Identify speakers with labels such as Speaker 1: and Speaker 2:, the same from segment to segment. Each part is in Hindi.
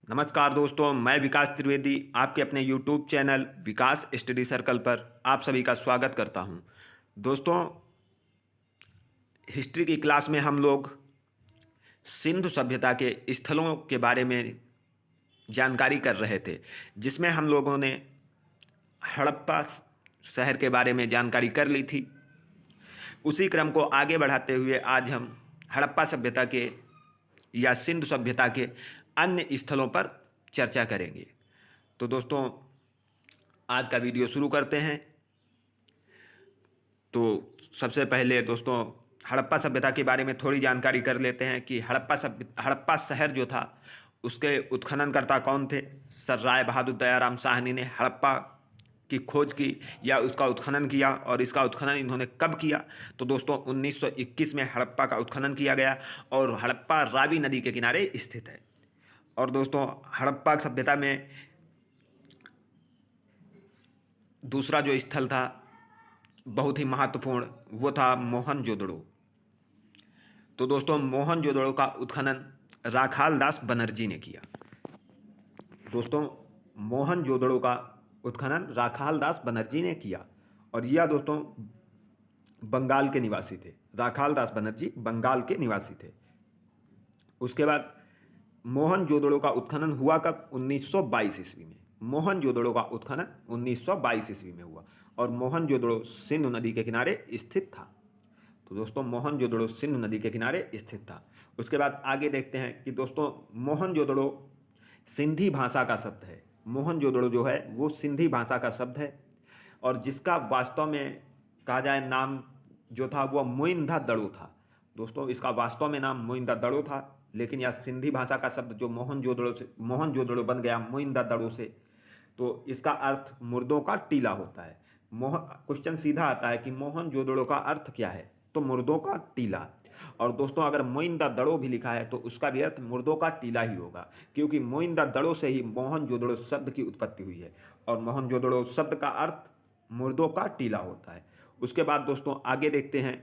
Speaker 1: नमस्कार दोस्तों, मैं विकास त्रिवेदी आपके अपने यूट्यूब चैनल विकास स्टडी सर्कल पर आप सभी का स्वागत करता हूं। दोस्तों, हिस्ट्री की क्लास में हम लोग सिंधु सभ्यता के स्थलों के बारे में जानकारी कर रहे थे, जिसमें हम लोगों ने हड़प्पा शहर के बारे में जानकारी कर ली थी। उसी क्रम को आगे बढ़ाते हुए आज हम हड़प्पा सभ्यता के या सिंधु सभ्यता के अन्य स्थलों पर चर्चा करेंगे। तो दोस्तों, आज का वीडियो शुरू करते हैं। तो सबसे पहले दोस्तों, हड़प्पा सभ्यता के बारे में थोड़ी जानकारी कर लेते हैं कि हड़प्पा शहर जो था उसके उत्खननकर्ता कौन थे। सर राय बहादुर दयाराम साहनी ने हड़प्पा की खोज की या उसका उत्खनन किया, और इसका उत्खनन इन्होंने कब किया? तो दोस्तों 1921 में हड़प्पा का उत्खनन किया गया और हड़प्पा रावी नदी के किनारे स्थित है। और दोस्तों, हड़प्पा सभ्यता में दूसरा जो स्थल था बहुत ही महत्वपूर्ण, वो था मोहनजोदड़ो। तो दोस्तों, मोहनजोदड़ो का उत्खनन राखाल दास बनर्जी ने किया। दोस्तों, मोहनजोदड़ो का उत्खनन राखाल दास बनर्जी ने किया, और यह दोस्तों बंगाल के निवासी थे। राखाल दास बनर्जी बंगाल के निवासी थे। उसके बाद मोहनजोदड़ो का उत्खनन हुआ कब? 1922 ईस्वी में। मोहनजोदड़ो का उत्खनन 1922 ईस्वी में हुआ, और मोहनजोदड़ो सिंधु नदी के किनारे स्थित था। तो दोस्तों, मोहनजोदड़ो सिंधु नदी के किनारे स्थित था। उसके बाद आगे देखते हैं कि दोस्तों मोहनजोदड़ो सिंधी भाषा का शब्द है। मोहनजोदड़ो जो है वो सिंधी भाषा का शब्द है, और जिसका वास्तव में कहा जाए नाम जो था वो मोइंदा दड़ो था। दोस्तों, इसका वास्तव में नाम मोइंदा दड़ो था, लेकिन यह सिंधी भाषा का शब्द जो मोहनजोदड़ो बन गया मोइंदा दड़ो से, तो इसका अर्थ मुर्दों का टीला होता है। क्वेश्चन सीधा आता है कि मोहनजोदड़ो का अर्थ क्या है? तो मुर्दों का टीला। और दोस्तों, अगर मोइंदा दड़ो भी लिखा है तो उसका भी अर्थ मुर्दों का टीला ही होगा, क्योंकि मोइंदा दड़ो से ही मोहनजोदड़ो शब्द की उत्पत्ति हुई है, और मोहनजोदड़ो शब्द का अर्थ मुर्दों का टीला होता है। उसके बाद दोस्तों आगे देखते हैं।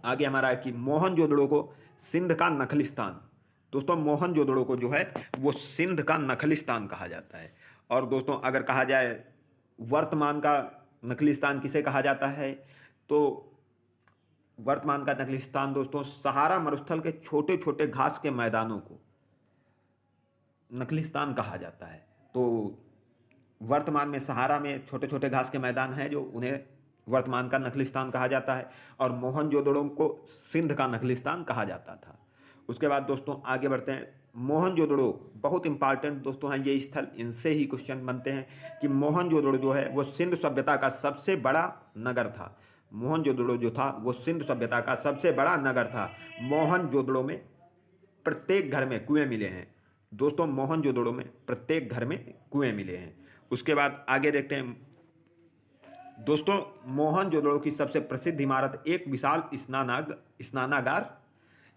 Speaker 1: आगे हमारा है कि मोहनजोदड़ो को सिंध का नखलिस्तान। दोस्तों, मोहनजोदड़ो को जो है वो सिंध का नखलिस्तान कहा जाता है। और दोस्तों, अगर कहा जाए वर्तमान का नखलिस्तान किसे कहा जाता है, तो वर्तमान का नखलिस्तान दोस्तों सहारा मरुस्थल के छोटे छोटे घास के मैदानों को नखलिस्तान कहा जाता है। तो वर्तमान में सहारा में छोटे छोटे घास के मैदान हैं जो उन्हें वर्तमान का नखलिस्तान कहा जाता है, और मोहनजोदड़ो को सिंध का नखलिस्तान कहा जाता था। उसके बाद दोस्तों आगे बढ़ते हैं। मोहनजोदड़ो बहुत इंपॉर्टेंट दोस्तों हैं ये स्थल, इनसे ही क्वेश्चन बनते हैं कि मोहनजोदड़ो जो है वो सिंधु सभ्यता का सबसे बड़ा नगर था। मोहनजोदड़ो जो था वो सिंधु सभ्यता का सबसे बड़ा नगर था। मोहनजोदड़ो में प्रत्येक घर में कुएं मिले हैं। दोस्तों, मोहनजोदड़ो में प्रत्येक घर में कुएं मिले हैं। उसके बाद आगे देखते हैं। दोस्तों, मोहनजोदड़ो की सबसे प्रसिद्ध इमारत एक विशाल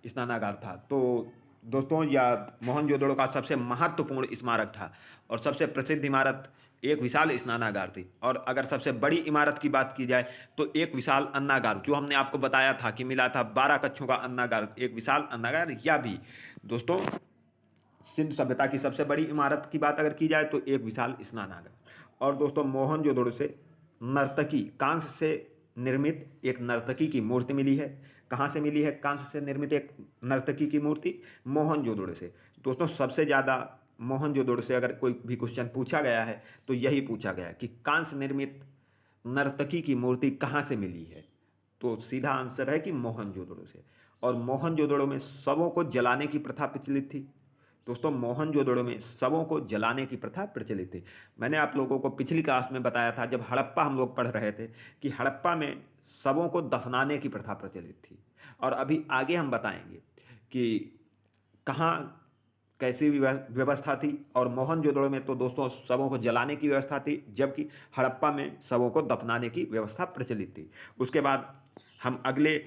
Speaker 1: स्नानागार था। तो दोस्तों, यह मोहनजोदड़ो का सबसे महत्वपूर्ण स्मारक था, और सबसे प्रसिद्ध इमारत एक विशाल स्नानागार थी। और अगर सबसे बड़ी इमारत की बात की जाए तो एक विशाल अन्नागार, जो हमने आपको बताया था कि मिला था 12 कक्षों का अन्नागार, एक विशाल अन्नागार, या भी दोस्तों सिंधु सभ्यता की सबसे बड़ी इमारत की बात अगर की जाए तो एक विशाल स्नानागार। और दोस्तों, मोहनजोदड़ो से नर्तकी कांस्य से निर्मित एक नर्तकी की मूर्ति मिली है। कहाँ से मिली है कांस्य से निर्मित एक नर्तकी की मूर्ति? मोहनजोदड़ो से। दोस्तों, सबसे ज़्यादा मोहनजोदड़ो से अगर कोई भी क्वेश्चन पूछा गया है तो यही पूछा गया है कि कांस्य निर्मित नर्तकी की मूर्ति कहाँ से मिली है, तो सीधा आंसर है कि मोहनजोदड़ो से। और मोहनजोदड़ो में शवों को जलाने की प्रथा प्रचलित थी। दोस्तों, मोहनजोदड़ो में शवों को जलाने की प्रथा प्रचलित थी। मैंने आप लोगों को पिछली क्लास में बताया था जब हड़प्पा हम लोग पढ़ रहे थे कि हड़प्पा में शवों को दफनाने की प्रथा प्रचलित थी। और अभी आगे हम बताएंगे कि कहाँ कैसी व्यवस्था थी। और मोहनजोदड़ो में तो दोस्तों शवों को जलाने की व्यवस्था थी, जबकि हड़प्पा में शवों को दफनाने की व्यवस्था प्रचलित थी। उसके बाद हम अगले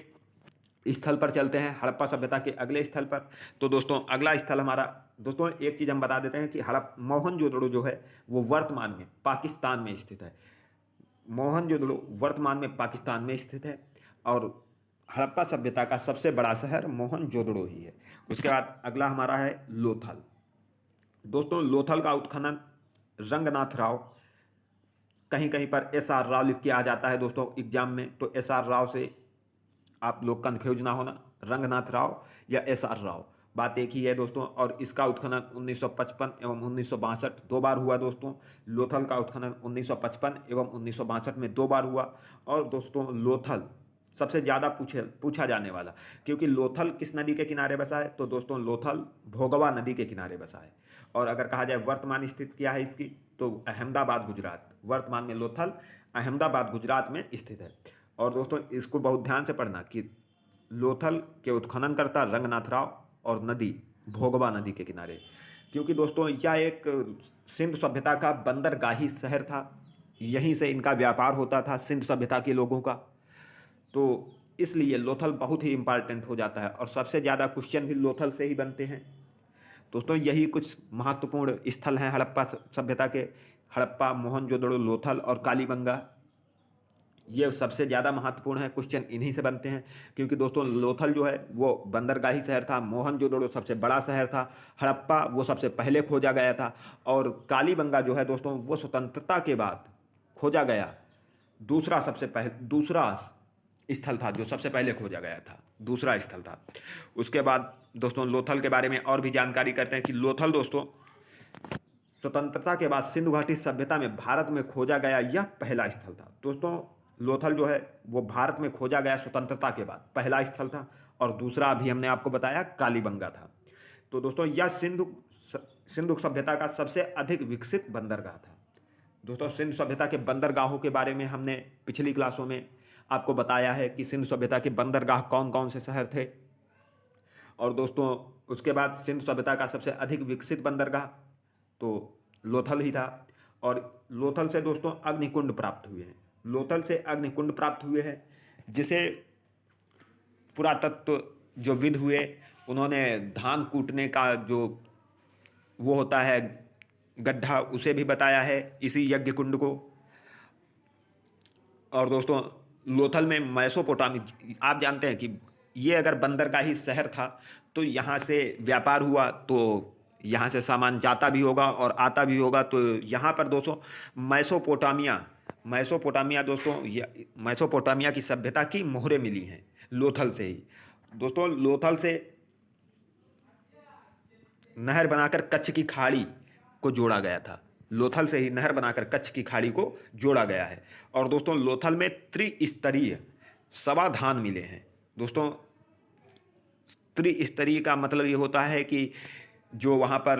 Speaker 1: स्थल पर चलते हैं, हड़प्पा सभ्यता के अगले स्थल पर। तो दोस्तों, अगला स्थल हमारा, दोस्तों एक चीज़ हम बता देते हैं कि मोहनजोदड़ो जो है वो वर्तमान में पाकिस्तान में स्थित है। मोहनजोदड़ो वर्तमान में पाकिस्तान में स्थित है, और हड़प्पा सभ्यता का सबसे बड़ा शहर मोहनजोदड़ो ही है। उसके बाद अगला हमारा है लोथल। दोस्तों लोथल का उत्खनन रंगनाथ राव, कहीं कहीं पर SR राव लिख के आ जाता है दोस्तों एग्जाम में, तो SR राव से आप लोग कन्फ्यूज ना होना, रंगनाथ राव या SR राव बात एक ही है दोस्तों। और इसका उत्खनन 1955 एवं 1962 दो बार हुआ दोस्तों। लोथल का उत्खनन 1955 एवं 1962 में दो बार हुआ। और दोस्तों लोथल सबसे ज़्यादा पूछा जाने वाला, क्योंकि लोथल किस नदी के किनारे बसा है, तो दोस्तों लोथल भोगवा नदी के किनारे बसा है। और अगर कहा जाए वर्तमान स्थिति क्या है इसकी, तो अहमदाबाद गुजरात, वर्तमान में लोथल अहमदाबाद गुजरात में स्थित है। और दोस्तों इसको बहुत ध्यान से पढ़ना कि लोथल के उत्खननकर्ता रंगनाथ राव और नदी भोगवा नदी के किनारे, क्योंकि दोस्तों यह एक सिंध सभ्यता का बंदरगाही शहर था, यहीं से इनका व्यापार होता था सिंध सभ्यता के लोगों का, तो इसलिए लोथल बहुत ही इम्पॉर्टेंट हो जाता है। और सबसे ज़्यादा क्वेश्चन भी लोथल से ही बनते हैं दोस्तों। यही कुछ महत्वपूर्ण स्थल हैं हड़प्पा सभ्यता के, हड़प्पा, मोहनजोदड़ो, लोथल और कालीबंगा, ये सबसे ज़्यादा महत्वपूर्ण है, क्वेश्चन इन्हीं से बनते हैं। क्योंकि दोस्तों लोथल जो है वो बंदरगाही शहर था, मोहनजोदड़ो सबसे बड़ा शहर था, हड़प्पा वो सबसे पहले खोजा गया था, और कालीबंगा जो है दोस्तों वो स्वतंत्रता के बाद खोजा गया दूसरा स्थल था, जो सबसे पहले खोजा गया था, दूसरा स्थल था। उसके बाद दोस्तों लोथल के बारे में और भी जानकारी करते हैं कि लोथल दोस्तों स्वतंत्रता के बाद सिंधु घाटी सभ्यता में भारत में खोजा गया यह पहला स्थल था दोस्तों। लोथल जो है वो भारत में खोजा गया स्वतंत्रता के बाद पहला स्थल था, और दूसरा अभी हमने आपको बताया कालीबंगा था। तो दोस्तों यह सिंधु सभ्यता का सबसे अधिक विकसित बंदरगाह था दोस्तों। सिंधु सभ्यता के बंदरगाहों के बारे में हमने पिछली क्लासों में आपको बताया है कि सिंधु सभ्यता के बंदरगाह कौन कौन से शहर थे। और दोस्तों उसके बाद सिंधु सभ्यता का सबसे अधिक विकसित बंदरगाह तो लोथल ही था। और लोथल से दोस्तों अग्निकुंड प्राप्त हुए हैं, लोथल से अग्निकुंड प्राप्त हुए हैं, जिसे पुरातत्व जो विद हुए उन्होंने धान कूटने का जो वो होता है गड्ढा, उसे भी बताया है इसी यज्ञ कुंड को। और दोस्तों लोथल में मैसोपोटामी, आप जानते हैं कि ये अगर बंदरगाही शहर था तो यहाँ से व्यापार हुआ, तो यहाँ से सामान जाता भी होगा और आता भी होगा। तो यहाँ पर दोस्तों मैसोपोटामिया दोस्तों, मैसोपोटामिया की सभ्यता की मोहरें मिली हैं लोथल से ही दोस्तों। लोथल से नहर बनाकर कच्छ की खाड़ी को जोड़ा गया था, लोथल से ही नहर बनाकर कच्छ की खाड़ी को जोड़ा गया है। और दोस्तों लोथल में त्रिस्तरीय समाधान मिले हैं दोस्तों। त्रिस्तरीय का मतलब ये होता है कि जो वहाँ पर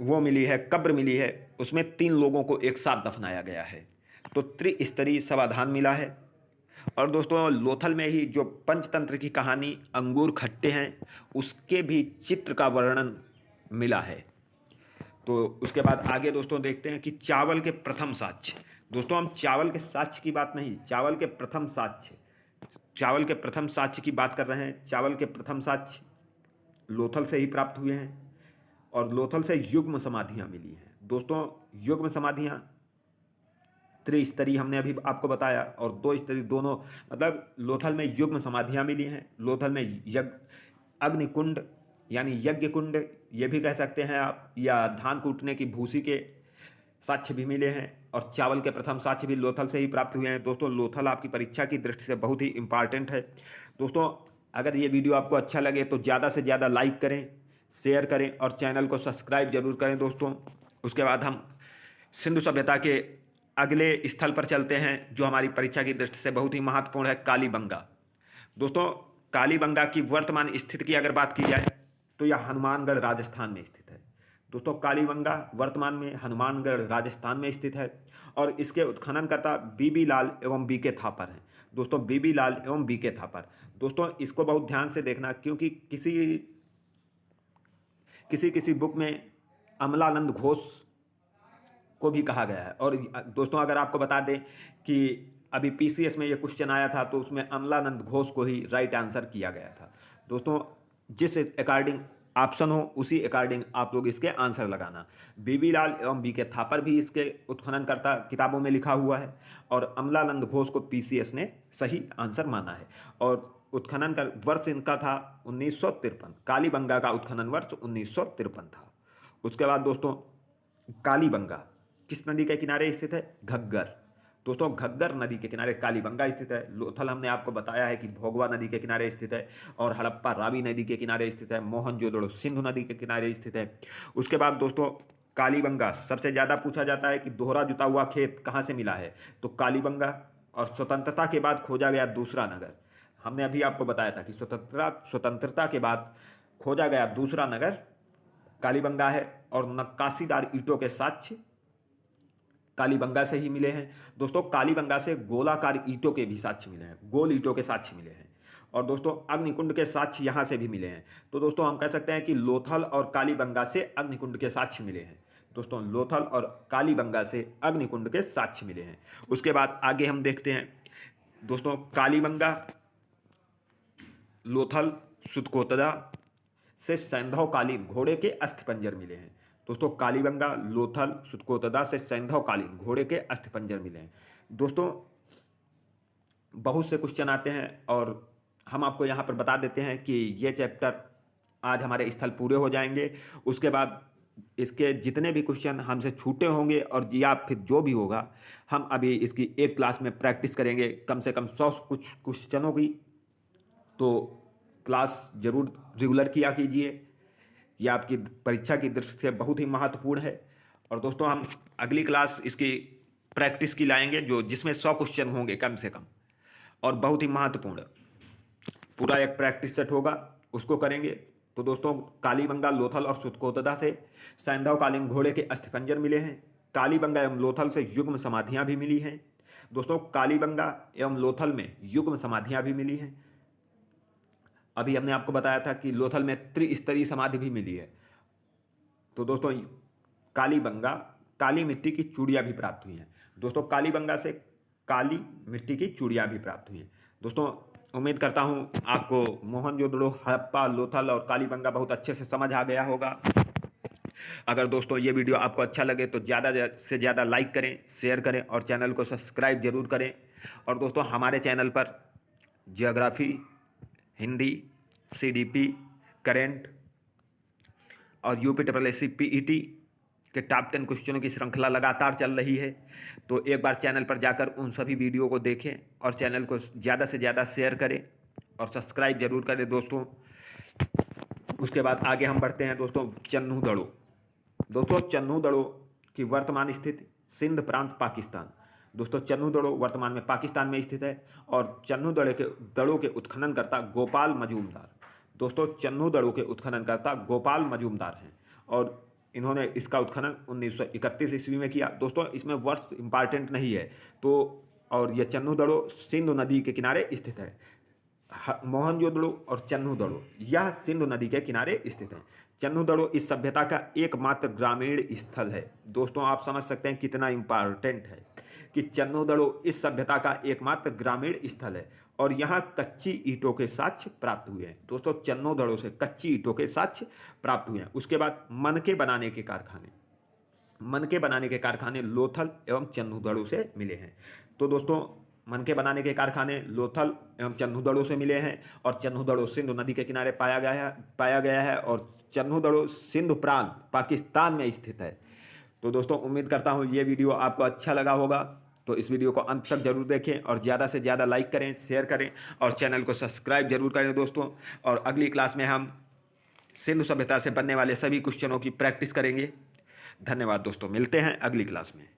Speaker 1: वो मिली है, कब्र मिली है, उसमें 3 लोगों को एक साथ दफनाया गया है, तो त्रिस्तरीय समाधान मिला है। और दोस्तों लोथल में ही जो पंचतंत्र की कहानी अंगूर खट्टे हैं, उसके भी चित्र का वर्णन मिला है। तो उसके बाद आगे दोस्तों देखते हैं कि चावल के प्रथम साक्ष्य, दोस्तों हम चावल के साक्ष्य की बात नहीं, चावल के प्रथम साक्ष्य की बात कर रहे हैं। चावल के प्रथम साक्ष्य लोथल से ही प्राप्त हुए हैं, और लोथल से युग्म समाधियाँ मिली हैं दोस्तों। युग्म समाधियाँ त्रिस्तरीय हमने अभी आपको बताया, और 2 स्तरीय दोनों, मतलब लोथल में युग्म समाधियाँ मिली हैं, लोथल में अग्निकुंड यानी यज्ञ कुंड ये भी कह सकते हैं आप, या धान कूटने की भूसी के साक्ष्य भी मिले हैं। और चावल के प्रथम साक्ष्य भी लोथल से ही प्राप्त हुए हैं दोस्तों। लोथल आपकी परीक्षा की दृष्टि से बहुत ही इम्पॉर्टेंट है दोस्तों। अगर ये वीडियो आपको अच्छा लगे तो ज़्यादा से ज़्यादा लाइक करें, शेयर करें और चैनल को सब्सक्राइब जरूर करें दोस्तों। उसके बाद हम सिंधु सभ्यता के अगले स्थल पर चलते हैं, जो हमारी परीक्षा की दृष्टि से बहुत ही महत्वपूर्ण है, कालीबंगा दोस्तों। कालीबंगा की वर्तमान स्थिति की अगर बात की जाए तो यह हनुमानगढ़ राजस्थान में स्थित है दोस्तों। कालीबंगा वर्तमान में हनुमानगढ़ राजस्थान में स्थित है, और इसके उत्खननकर्ता बीबी लाल एवं बीके थापर हैं दोस्तों, बीबी लाल एवं बीके थापर दोस्तों। इसको बहुत ध्यान से देखना, क्योंकि किसी बुक में अमलानंद घोष को भी कहा गया है। और दोस्तों अगर आपको बता दें कि अभी PCS में ये क्वेश्चन आया था, तो उसमें अमलानंद घोष को ही राइट आंसर किया गया था दोस्तों। जिस अकॉर्डिंग ऑप्शन हो उसी अकॉर्डिंग आप लोग इसके आंसर लगाना। बीबी लाल एवं बीके थापर भी इसके उत्खननकर्ता किताबों में लिखा हुआ है, और अमलानंद घोष को PCS ने सही आंसर माना है। और उत्खनन का वर्ष इनका था 1953, कालीबंगा का उत्खनन वर्ष 1953 था। उसके बाद दोस्तों कालीबंगा किस नदी के किनारे स्थित है? घग्गर। दोस्तों घग्गर नदी के किनारे कालीबंगा स्थित है। लोथल हमने आपको बताया है कि भोगवा नदी के किनारे स्थित है, और हड़प्पा रावी नदी के किनारे स्थित है। मोहनजोदड़ो सिंधु नदी के किनारे स्थित है। उसके बाद दोस्तों कालीबंगा सबसे ज़्यादा पूछा जाता है कि दोहरा जुता हुआ खेत कहाँ से मिला है? तो कालीबंगा। और स्वतंत्रता के बाद खोजा गया दूसरा नगर, हमने अभी आपको बताया था कि स्वतंत्रता के बाद खोजा गया दूसरा नगर कालीबंगा है। और नक्काशीदार ईंटों के साक्ष्य कालीबंगा से ही मिले हैं। दोस्तों कालीबंगा से गोलाकार ईंटों के भी साक्ष्य मिले हैं, गोल ईंटों के साक्ष्य मिले हैं। और दोस्तों अग्निकुंड के साक्ष्य यहाँ से भी मिले हैं। तो दोस्तों हम कह सकते हैं कि लोथल और कालीबंगा से अग्निकुंड के साक्ष्य मिले हैं। दोस्तों लोथल और कालीबंगा से अग्निकुंड के साक्ष्य मिले हैं। उसके बाद आगे हम देखते हैं दोस्तों कालीबंगा, लोथल, सुतकोतदा से सैंधवकालीन घोड़े के अस्थिपंजर मिले हैं। दोस्तों कालीबंगा, लोथल, सुतकोतदा से सैंधवकालीन घोड़े के अस्थिपंजर मिले हैं। दोस्तों बहुत से क्वेश्चन आते हैं और हम आपको यहाँ पर बता देते हैं कि ये चैप्टर आज हमारे स्थल पूरे हो जाएंगे। उसके बाद इसके जितने भी क्वेश्चन हमसे छूटे होंगे और या फिर जो भी होगा, हम अभी इसकी एक क्लास में प्रैक्टिस करेंगे कम से कम 100 कुछ क्वेश्चनों की। तो क्लास ज़रूर रेगुलर किया कीजिए, यह आपकी परीक्षा की दृष्टि से बहुत ही महत्वपूर्ण है। और दोस्तों हम अगली क्लास इसकी प्रैक्टिस की लाएंगे जो जिसमें 100 क्वेश्चन होंगे कम से कम, और बहुत ही महत्वपूर्ण पूरा एक प्रैक्टिस सेट होगा, उसको करेंगे। तो दोस्तों कालीबंगा, लोथल और सुतकोतदा से सैंधवकालीन घोड़े के अस्थिपंजर मिले हैं। कालीबंगा एवं लोथल से युग्म समाधियाँ भी मिली हैं। दोस्तों कालीबंगा एवं लोथल में युग्म समाधियाँ भी मिली हैं। अभी हमने आपको बताया था कि लोथल में त्रिस्तरीय समाधि भी मिली है। तो दोस्तों कालीबंगा काली मिट्टी की चूड़ियाँ भी प्राप्त हुई हैं। दोस्तों कालीबंगा से काली मिट्टी की चूड़ियाँ भी प्राप्त हुई हैं। दोस्तों उम्मीद करता हूँ आपको मोहनजोदड़ो, हड़प्पा, लोथल और कालीबंगा बहुत अच्छे से समझ आ गया होगा। अगर दोस्तों ये वीडियो आपको अच्छा लगे तो ज़्यादा से ज़्यादा लाइक करें, शेयर करें और चैनल को सब्सक्राइब जरूर करें। और दोस्तों हमारे चैनल पर ज्योग्राफी, हिंदी, CDP, करेंट और UPSSC PET के टॉप 10 क्वेश्चनों की श्रृंखला लगातार चल रही है। तो एक बार चैनल पर जाकर उन सभी वीडियो को देखें और चैनल को ज़्यादा से ज़्यादा शेयर करें और सब्सक्राइब जरूर करें दोस्तों। उसके बाद आगे हम बढ़ते हैं दोस्तों चन्हू-दड़ो। दोस्तों चन्हू-दड़ो की वर्तमान स्थिति सिंध प्रांत, पाकिस्तान। दोस्तों चन्हू-दड़ो वर्तमान में पाकिस्तान में स्थित है। और चन्हू-दड़ो के उत्खननकर्ता गोपाल मजूमदार। दोस्तों चन्हू-दड़ो के उत्खननकर्ता गोपाल मजूमदार हैं और इन्होंने इसका उत्खनन 1931 ईस्वी में किया। दोस्तों इसमें वर्ष इंपॉर्टेंट नहीं है तो, और यह चन्हू-दड़ो सिंधु नदी के किनारे स्थित है। मोहनजोदड़ो और चन्हू-दड़ो यह सिंधु नदी के किनारे स्थित है। चन्हू-दड़ो इस सभ्यता का एकमात्र ग्रामीण स्थल है। दोस्तों आप समझ सकते हैं कितना इम्पॉर्टेंट है कि चन्हू-दड़ो इस सभ्यता का एकमात्र ग्रामीण स्थल है और यहाँ कच्ची ईंटों के साक्ष्य प्राप्त हुए हैं। दोस्तों चन्हू-दड़ो से कच्ची ईंटों के साक्ष्य प्राप्त हुए हैं। उसके बाद मनके बनाने के कारखाने लोथल एवं चन्हू-दड़ो से मिले हैं। तो दोस्तों मनके बनाने के कारखाने लोथल एवं चन्हू-दड़ो से मिले हैं और चन्हू-दड़ो सिंधु नदी के किनारे पाया गया है और चन्हू-दड़ो सिंधु प्रांत पाकिस्तान में स्थित है। तो दोस्तों उम्मीद करता हूँ ये वीडियो आपको अच्छा लगा होगा। तो इस वीडियो को अंत तक जरूर देखें और ज़्यादा से ज़्यादा लाइक करें, शेयर करें और चैनल को सब्सक्राइब जरूर करें दोस्तों। और अगली क्लास में हम सिंधु सभ्यता से बनने वाले सभी क्वेश्चनों की प्रैक्टिस करेंगे। धन्यवाद दोस्तों, मिलते हैं अगली क्लास में।